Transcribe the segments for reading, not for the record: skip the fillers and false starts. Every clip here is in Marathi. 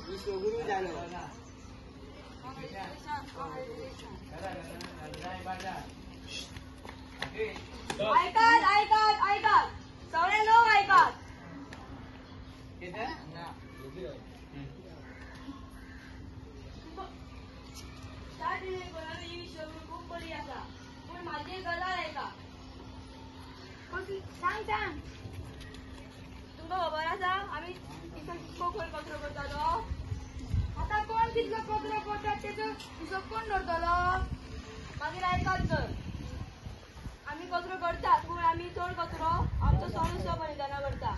विश्वगुरु जानो ऐकात ऐकात ऐकात सगळे लोक ऐकात खूप बरी असा पण माझी गला आहे का सांग सांग तुमका खबर आसा आम्ही कितको खोल कचरो करतालो आता कोण कितलो कचरो करतात तेचो हिशोब कोण धरतलो मागीर ऐकात तर आम्ही कचरो करतात पण आम्ही चड कचरो आमचो सण उत्सव मनयतना करता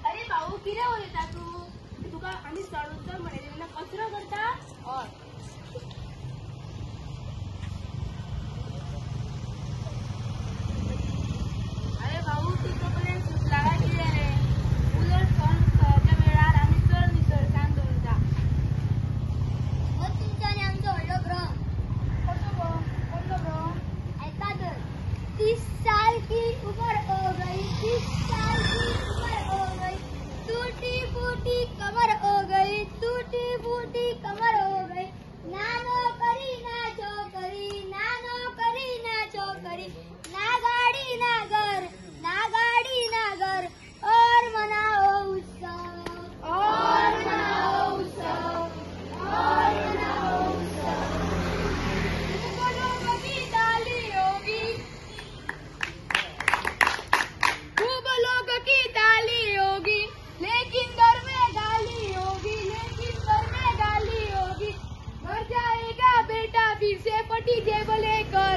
अरे भाऊ कितें उलयता तू तुका आम्ही सण उत्सव मनयतना कचरो करता हय अरे भाऊ तुका पर्यंत सुचला काय कितें रे उलट सण उत्सवाच्या वेळार आम्ही चड निसर्गान दवरता मग तुमच्याने आमचो व्हडलो भ्रम कसलो भ्रम ऐका तर 30 साल की उम्र हो गई 30 साल की उम्र हो गई टूटी फूटी कमर हो गई टूटी फूटी कमर हो गई ना नौकरी ना छोकरी ना नौकरी ना छोकरी ना गाड़ी ना घर और मनाओ उत्सव और मनाओ उत्सव और मनाओ उत्सव खूब लोग की ताली होगी लेकिन घर में गाली होगी घर जाएगा बेटा फिर से पटी जेब लेकर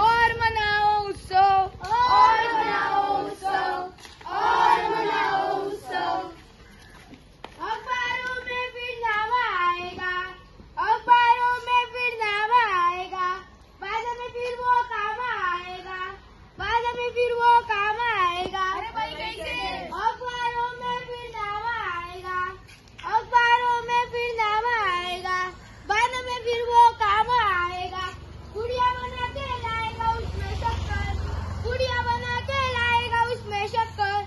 और मनाओ उत्सव और मनाओ उत्सव और मनाओ उत्सव अखबारों में फिर नामा आएगा बाद में फिर वो काम आएगा अरे भाई कैसे अखबारों में फिर नामा आएगा बाद में फिर वो काम आएगा गुड़िया बना के लाएगा उसमें शक्कर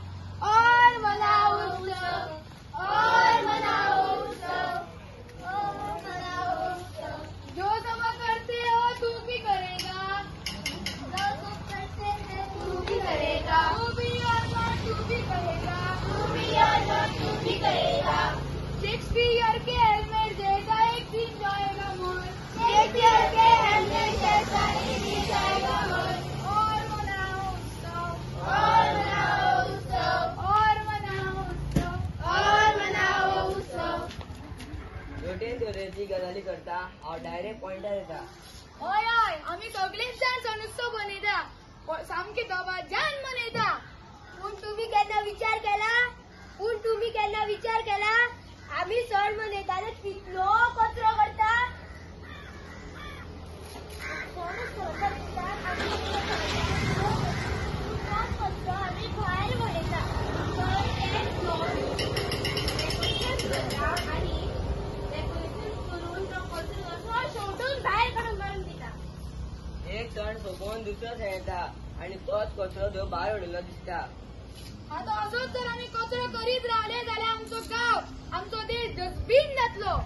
और मनाओ उत्सव और मनाओ उत्सव और मनाओ उत्सव जो तुम करते हो तू भी करेगा जो तुम करते हैं तू भी करेगा तू भी और तू भी करेगा तू भी और तू भी करेगा शेक्सपियर के हेलमेट जैसा एक दिन जाएगा मोर शेक्सपियर के हेलमेट जैसा एक दिन जाएगा मोर और मनाओ उत्सव और मनाओ उत्सव और मनाओ उत्सव और मनाओ उत्सव रोटेन तोरेची गजाली करता हांव डायरेक्ट पॉइंटार येता हय आम्ही सगळेच जाण सण उत्सव मनयता सामके दबाजान मनयता पूण तुम्ही केन्ना विचार केला आम्ही सण मनयताना कितलो कचरो करता कचरो आम्ही भायर उडयता आणि डेकोरेशन करून तो कचरो असो शेवटून भायर काडून दिता एक सण सोंपोवन दुसरो सण येता आणि तोच कचरो देव भायर उडयल्लो दिसता आता असोच जर आम्ही कचरो करीत रावले जाल्यार आमचो गाव आमचो देश डस्टबिन जातलो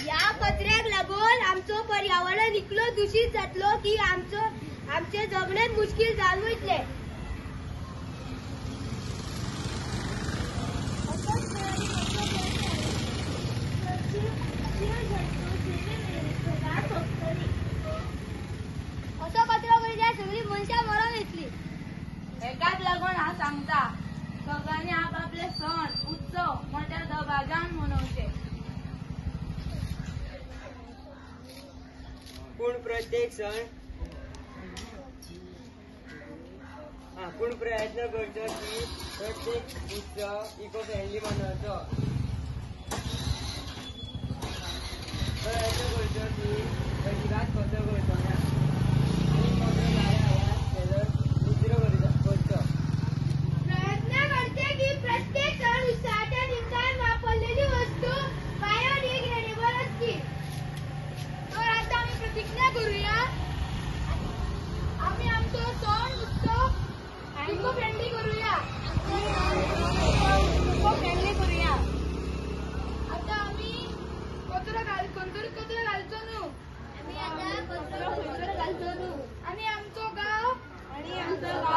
या कचऱ्याक लागून आमचो पर्यावरण इतलो दूषित जातलो की आमचे जगणेच मुश्कील जावन वयतले असो कचरो करिल्यार सगळी मनशां मरून येतली एकाच लागून हांव सांगता सगळ्यांनी आपापले सण उत्सव मोठ्या दबाजान मनोवचे पूण प्रत्येक प्रयत्न करचो की प्रत्येक उत्सव इको फ्रेंडली मनोवचो प्रयत्न करचो की अजिबात कचरो करचो ना आणि कचरो जाल्यार दुसरो करचो प्रयत्न करते की प्रत्येक सण उत्सवाच्या निमित्तान वापरलेली वस्तू बायोडिग्रेडेबल असतील तर आता आम्ही प्रतिज्ञा करूया आम्ही आमचो सण उत्सव इको फ्रेंडली करूया आता आम्ही आणि आमचो गाव